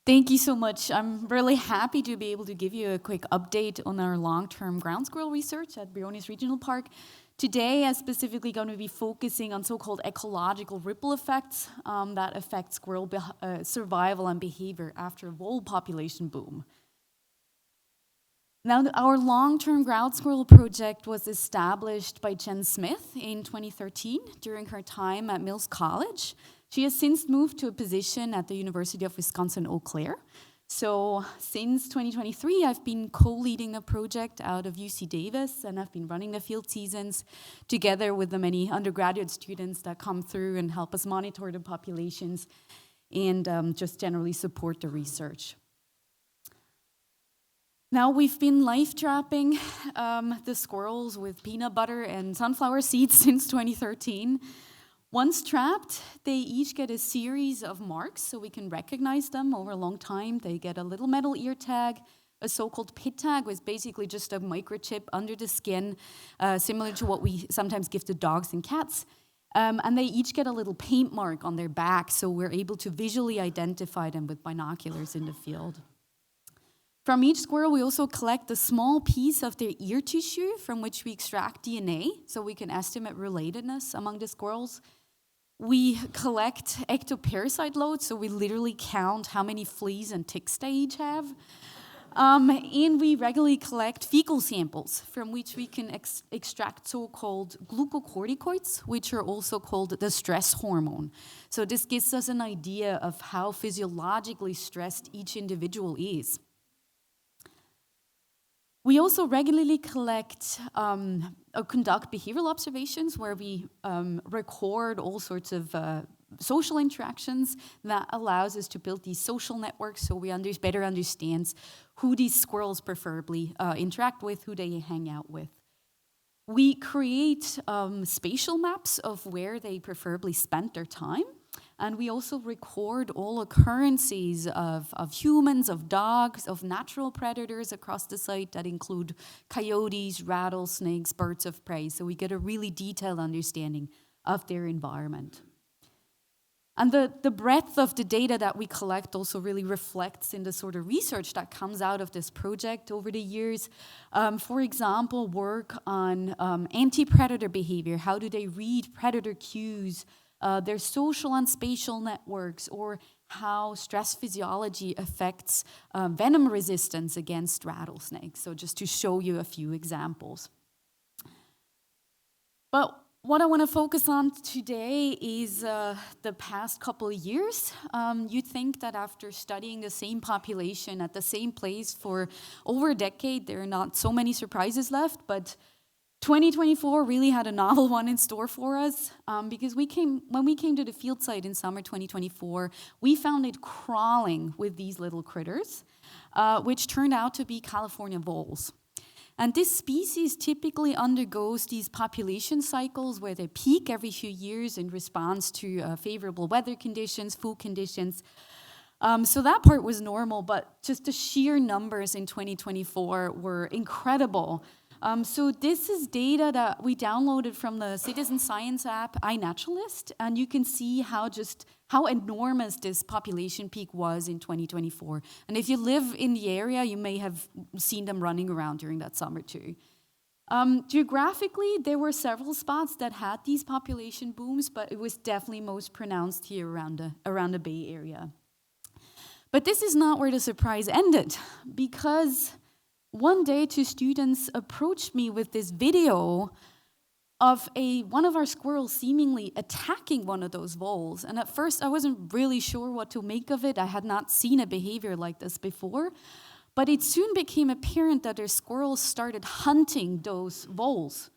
Thank you so much. I'm really happy to be able to give you a quick update on our long-term ground squirrel research at Briones Regional Park. Today, I'm specifically going to be focusing on so-called ecological ripple effects that affect squirrel survival and behavior after a vole population boom. Now, our long-term ground squirrel project was established by Jen Smith in 2013 during her time at Mills College. She has since moved to a position at the University of Wisconsin-Eau Claire. So since 2023, I've been co-leading the project out of UC Davis, and I've been running the field seasons together with the many undergraduate students that come through and help us monitor the populations and just generally support the research. Now, we've been live trapping the squirrels with peanut butter and sunflower seeds since 2013. Once trapped, they each get a series of marks so we can recognize them over a long time. They get a little metal ear tag, a so-called pit tag, which is basically just a microchip under the skin, similar to what we sometimes give to dogs and cats. And they each get a little paint mark on their back, so we're able to visually identify them with binoculars in the field. From each squirrel, we also collect a small piece of their ear tissue from which we extract DNA, so we can estimate relatedness among the squirrels. We collect ectoparasite loads, so we literally count how many fleas and ticks they each have. And we regularly collect fecal samples from which we can extract so-called glucocorticoids, which are also called the stress hormone. So this gives us an idea of how physiologically stressed each individual is. We also regularly collect conduct behavioral observations where we record all sorts of social interactions that allows us to build these social networks so we better understand who these squirrels preferably interact with, who they hang out with. We create spatial maps of where they preferably spent their time. And we also record all occurrences of humans, of dogs, of natural predators across the site that include coyotes, rattlesnakes, birds of prey. So we get a really detailed understanding of their environment. And the breadth of the data that we collect also really reflects in the sort of research that comes out of this project over the years. For example, work on anti-predator behavior. How do they read predator cues? Their social and spatial networks, or how stress physiology affects venom resistance against rattlesnakes. So just to show you a few examples. But what I want to focus on today is the past couple of years. You'd think that after studying the same population at the same place for over a decade, there are not so many surprises left, but 2024 really had a novel one in store for us because when we came to the field site in summer 2024, we found it crawling with these little critters, which turned out to be California voles. And this species typically undergoes these population cycles where they peak every few years in response to favorable weather conditions, food conditions. So that part was normal, but just the sheer numbers in 2024 were incredible. So this is data that we downloaded from the citizen science app iNaturalist, and you can see how enormous this population peak was in 2024. And if you live in the area, you may have seen them running around during that summer too. Geographically, there were several spots that had these population booms, but it was definitely most pronounced here around the Bay Area. But this is not where the surprise ended, because one day, two students approached me with this video of one of our squirrels seemingly attacking one of those voles. And at first, I wasn't really sure what to make of it. I had not seen a behavior like this before. But it soon became apparent that our squirrels started hunting those voles.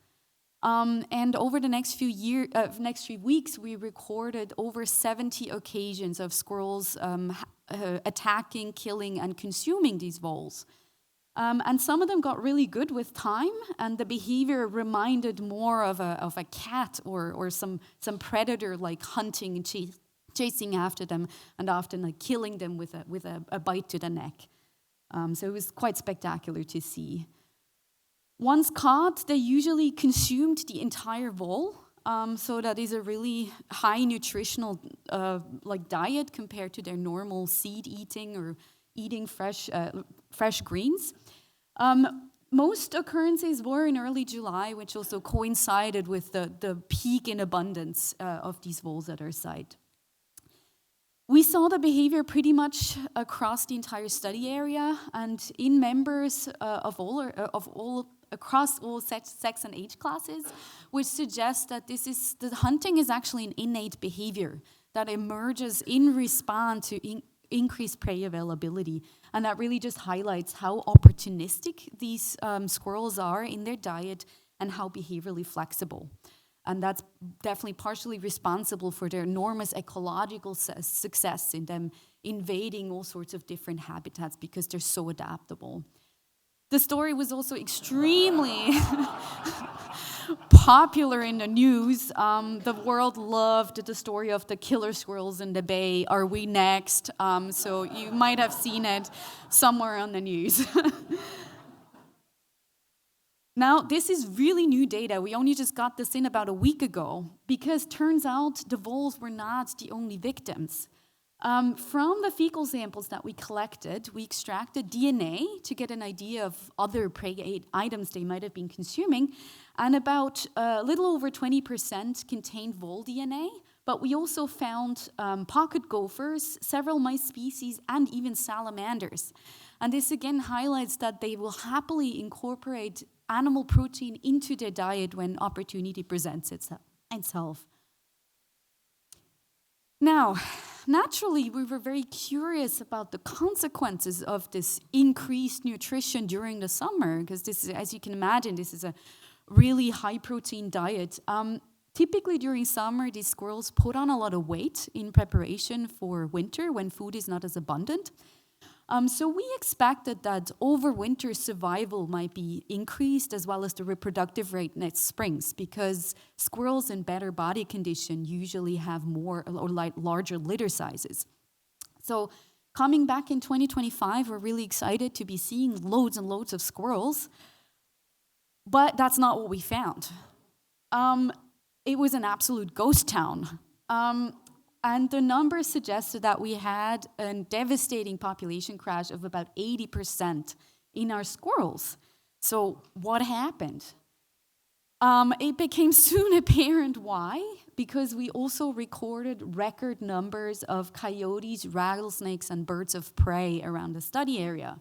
And over the next few weeks, we recorded over 70 occasions of squirrels attacking, killing, and consuming these voles. And some of them got really good with time, and the behavior reminded more of a cat or some predator, like hunting and chasing after them, and often like killing them with a bite to the neck. So it was quite spectacular to see. Once caught, they usually consumed the entire vole, So that is a really high nutritional diet compared to their normal seed eating or eating fresh greens. Most occurrences were in early July, which also coincided with the peak in abundance of these voles at our site. We saw the behavior pretty much across the entire study area and in members across all sex and age classes, which suggests that the hunting is actually an innate behavior that emerges in response to increased prey availability. And that really just highlights how opportunistic these squirrels are in their diet and how behaviorally flexible. And that's definitely partially responsible for their enormous ecological success in them invading all sorts of different habitats because they're so adaptable. The story was also extremely popular in the news. The world loved the story of the killer squirrels in the bay. Are we next? So you might have seen it somewhere on the news. Now, this is really new data. We only just got this in about a week ago because turns out the voles were not the only victims. From the fecal samples that we collected, we extracted DNA to get an idea of other prey items they might have been consuming, and about a little over 20% contained vole DNA, but we also found pocket gophers, several mice species, and even salamanders. And this again highlights that they will happily incorporate animal protein into their diet when opportunity presents itself. Now, naturally, we were very curious about the consequences of this increased nutrition during the summer, because this is, as you can imagine, this is a really high protein diet. Typically during summer, these squirrels put on a lot of weight in preparation for winter when food is not as abundant. So we expected that overwinter survival might be increased as well as the reproductive rate next springs because squirrels in better body condition usually have more or larger litter sizes. So coming back in 2025, we're really excited to be seeing loads and loads of squirrels, but that's not what we found. It was an absolute ghost town. And the numbers suggested that we had a devastating population crash of about 80% in our squirrels. So what happened? It became soon apparent why, because we also recorded record numbers of coyotes, rattlesnakes, and birds of prey around the study area.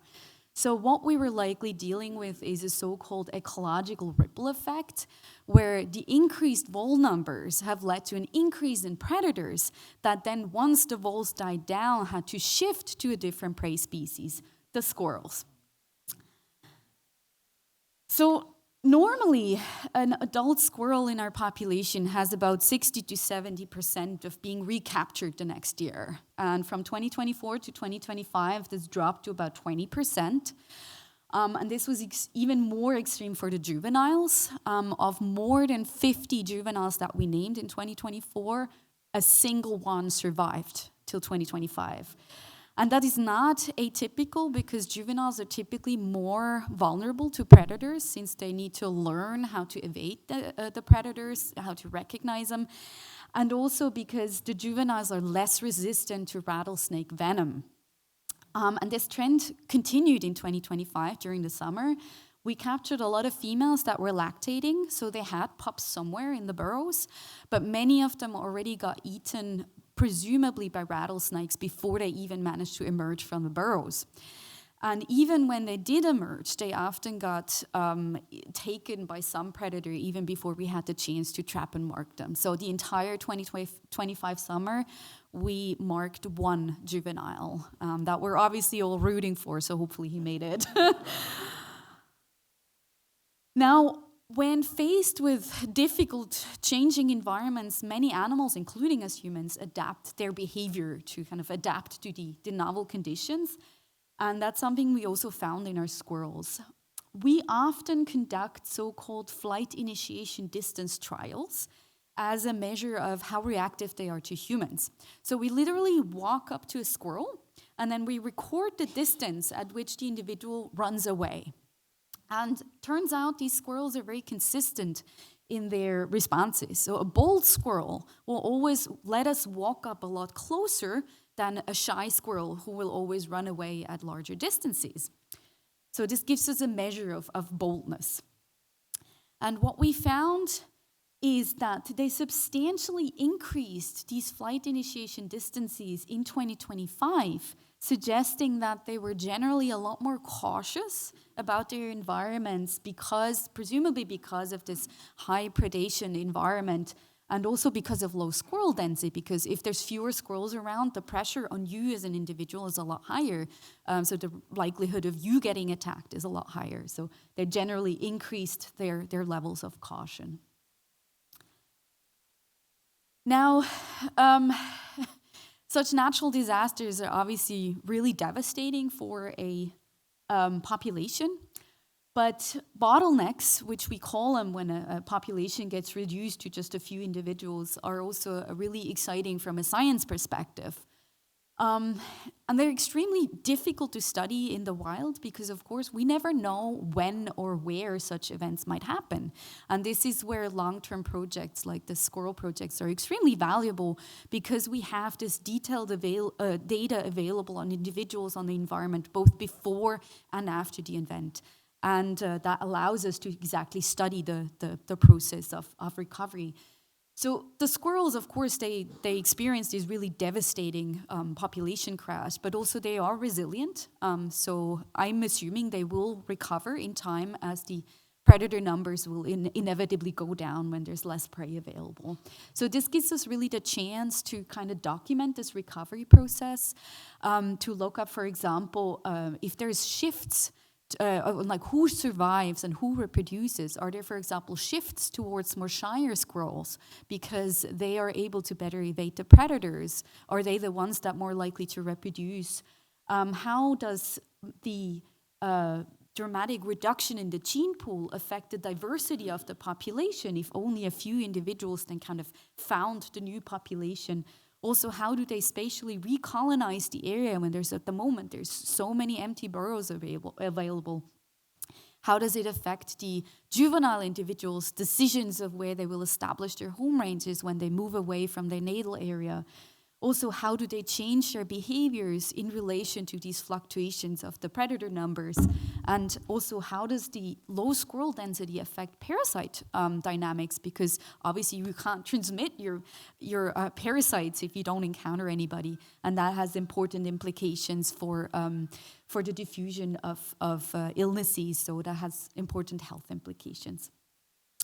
So what we were likely dealing with is a so-called ecological ripple effect, where the increased vole numbers have led to an increase in predators that then, once the voles died down, had to shift to a different prey species, the squirrels. So normally, an adult squirrel in our population has about 60 to 70% of being recaptured the next year. And from 2024 to 2025, this dropped to about 20%. And this was even more extreme for the juveniles. Of more than 50 juveniles that we named in 2024, a single one survived till 2025. And that is not atypical because juveniles are typically more vulnerable to predators since they need to learn how to evade the predators, how to recognize them, and also because the juveniles are less resistant to rattlesnake venom. And this trend continued in 2025 during the summer. We captured a lot of females that were lactating, so they had pups somewhere in the burrows, but many of them already got eaten presumably by rattlesnakes before they even managed to emerge from the burrows. And even when they did emerge, they often got taken by some predator even before we had the chance to trap and mark them. So the entire 2025 summer, we marked one juvenile that we're obviously all rooting for, so hopefully he made it. Now, when faced with difficult changing environments, many animals, including us humans, adapt their behavior to kind of adapt to the novel conditions. And that's something we also found in our squirrels. We often conduct so-called flight initiation distance trials as a measure of how reactive they are to humans. So we literally walk up to a squirrel and then we record the distance at which the individual runs away. And turns out these squirrels are very consistent in their responses. So a bold squirrel will always let us walk up a lot closer than a shy squirrel who will always run away at larger distances. So this gives us a measure of boldness. And what we found is that they substantially increased these flight initiation distances in 2025, suggesting that they were generally a lot more cautious about their environments presumably because of this high predation environment, and also because of low squirrel density, because if there's fewer squirrels around, the pressure on you as an individual is a lot higher. So the likelihood of you getting attacked is a lot higher. So they generally increased their levels of caution. Now, such natural disasters are obviously really devastating for a population. But bottlenecks, which we call them when a population gets reduced to just a few individuals, are also really exciting from a science perspective. And they're extremely difficult to study in the wild because, of course, we never know when or where such events might happen. And this is where long-term projects like the Squirrel projects are extremely valuable, because we have this detailed data available on individuals, on the environment, both before and after the event. And that allows us to exactly study the process of recovery. So the squirrels, of course, they experience these really devastating population crash, but also they are resilient. So I'm assuming they will recover in time as the predator numbers will inevitably go down when there's less prey available. So this gives us really the chance to kind of document this recovery process, to look up, for example, if there's shifts, like who survives and who reproduces. Are there, for example, shifts towards more shyer squirrels because they are able to better evade the predators? Are they the ones that are more likely to reproduce? How does the dramatic reduction in the gene pool affect the diversity of the population if only a few individuals then kind of found the new population? Also, how do they spatially recolonize the area when there's so many empty burrows available? How does it affect the juvenile individuals' decisions of where they will establish their home ranges when they move away from their natal area? Also, how do they change their behaviors in relation to these fluctuations of the predator numbers? And also, how does the low squirrel density affect parasite dynamics? Because obviously you can't transmit your parasites if you don't encounter anybody. And that has important implications for the diffusion of illnesses. So that has important health implications.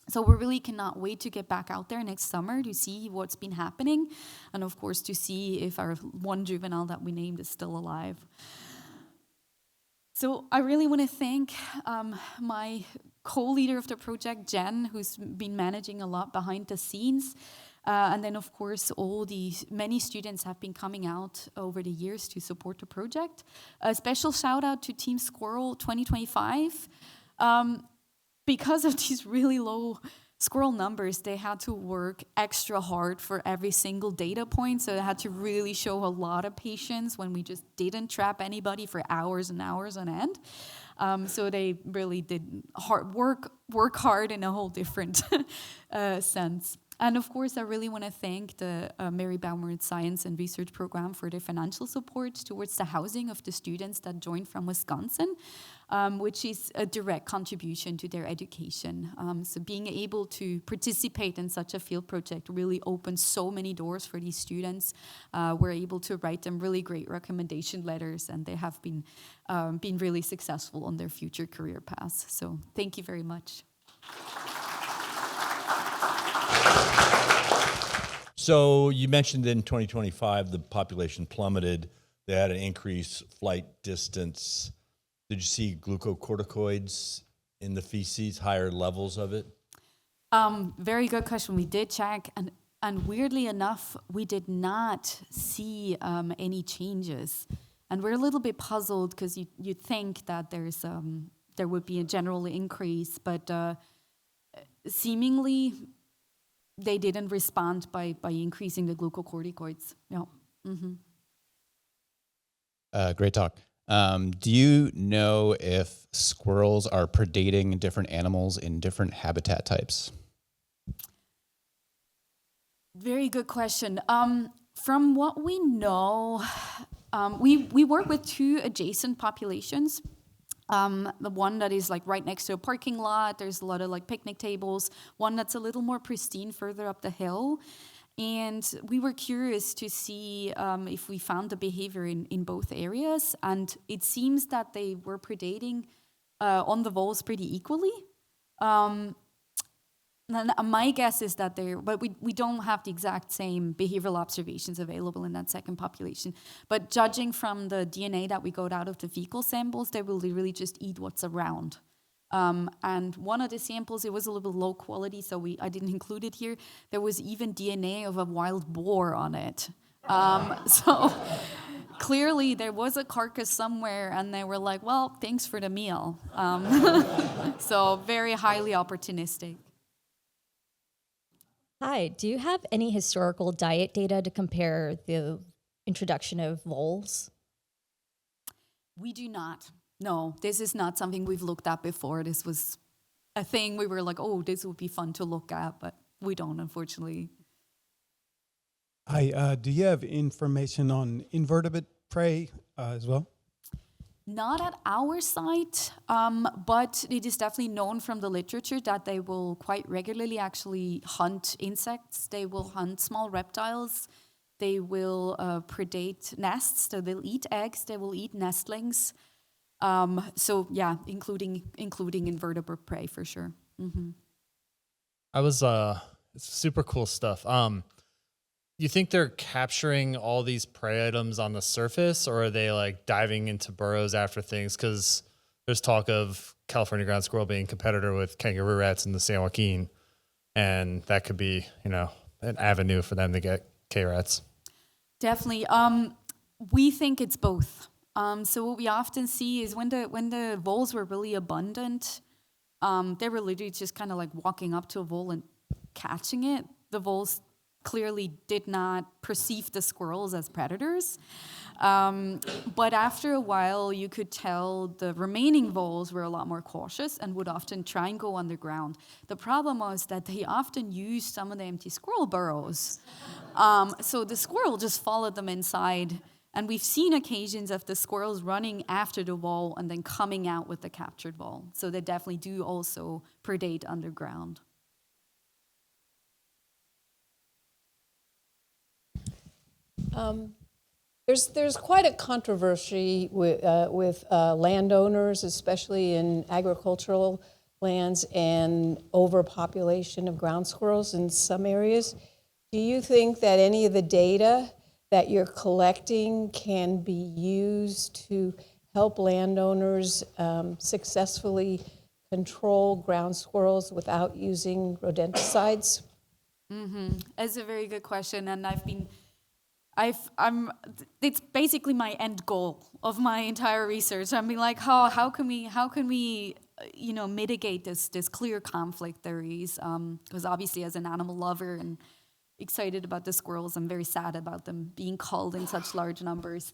So we really cannot wait to get back out there next summer to see what's been happening, and of course to see if our one juvenile that we named is still alive. So I really want to thank my co-leader of the project, Jen, who's been managing a lot behind the scenes. And then, of course, many students have been coming out over the years to support the project. A special shout out to Team Squirrel 2025. Because of these really low squirrel numbers, they had to work extra hard for every single data point. So they had to really show a lot of patience when we just didn't trap anybody for hours and hours on end. So they really did work hard in a whole different sense. And of course, I really want to thank the Mary Baumert Science and Research Program for their financial support towards the housing of the students that joined from Wisconsin, which is a direct contribution to their education. So being able to participate in such a field project really opens so many doors for these students. We're able to write them really great recommendation letters, and they have been really successful on their future career paths. So thank you very much. So you mentioned in 2025 the population plummeted. They had an increased flight distance. Did you see glucocorticoids in the feces, higher levels of it? Very good question. We did check, and weirdly enough, we did not see any changes. And we're a little bit puzzled because you'd think that there would be a general increase, but seemingly they didn't respond by increasing the glucocorticoids. Yeah. Mm-hmm. Great talk. Do you know if squirrels are predating different animals in different habitat types? Very good question. From what we know, we work with two adjacent populations. The one that is like right next to a parking lot, there's a lot of like picnic tables. One that's a little more pristine further up the hill. And we were curious to see if we found the behavior in both areas. And it seems that they were predating on the voles pretty equally. And my guess is that but we don't have the exact same behavioral observations available in that second population. But judging from the DNA that we got out of the fecal samples, they will literally just eat what's around. And one of the samples, it was a little bit low quality, so I didn't include it here. There was even DNA of a wild boar on it. So clearly there was a carcass somewhere, and they were like, well, thanks for the meal. So very highly opportunistic. Hi, do you have any historical diet data to compare the introduction of voles? We do not. No, this is not something we've looked at before. This was a thing we were like, oh, this would be fun to look at, but we don't, unfortunately. Hi, do you have information on invertebrate prey as well? Not at our site, but it is definitely known from the literature that they will quite regularly actually hunt insects. They will hunt small reptiles. They will predate nests. So they'll eat eggs. They will eat nestlings. So yeah, including invertebrate prey for sure. Mm-hmm. It's super cool stuff. You think they're capturing all these prey items on the surface, or are they like diving into burrows after things? Because there's talk of California ground squirrel being a competitor with kangaroo rats in the San Joaquin, and that could be, an avenue for them to get K-rats. Definitely. We think it's both. So what we often see is when the voles were really abundant, they were literally just kind of like walking up to a vole and catching it. The voles clearly did not perceive the squirrels as predators. But after a while, you could tell the remaining voles were a lot more cautious and would often try and go underground. The problem was that they often used some of the empty squirrel burrows. So the squirrel just followed them inside. And we've seen occasions of the squirrels running after the vole and then coming out with the captured vole. So they definitely do also predate underground. There's quite a controversy with landowners, especially in agricultural lands, and overpopulation of ground squirrels in some areas. Do you think that any of the data that you're collecting can be used to help landowners successfully control ground squirrels without using rodenticides? Mm-hmm. That's a very good question, and it's basically my end goal of my entire research. I'm being like, how can we mitigate this clear conflict there is? Because obviously, as an animal lover and excited about the squirrels, I'm very sad about them being culled in such large numbers.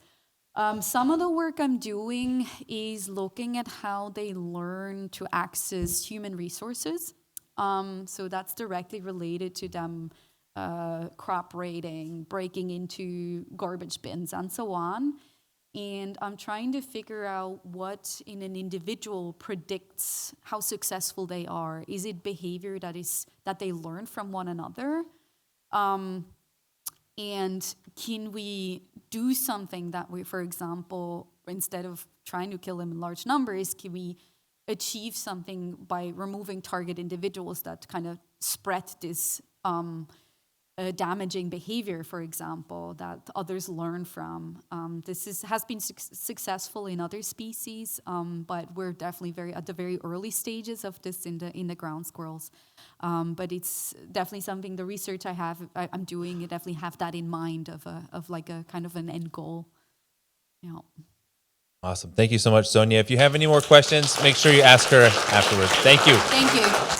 Some of the work I'm doing is looking at how they learn to access human resources. So that's directly related to them crop raiding, breaking into garbage bins, and so on. And I'm trying to figure out what in an individual predicts how successful they are. Is it behavior that they learn from one another? And can we do something that we, for example, instead of trying to kill them in large numbers, can we achieve something by removing target individuals that kind of spread this damaging behavior, for example, that others learn from. This has been successful in other species, but we're definitely at the very early stages of this in the ground squirrels. But it's definitely something, the research I'm doing, I definitely have that in mind of like a kind of an end goal. Yeah. Awesome. Thank you so much, Sonja. If you have any more questions, make sure you ask her afterwards. Thank you. Thank you.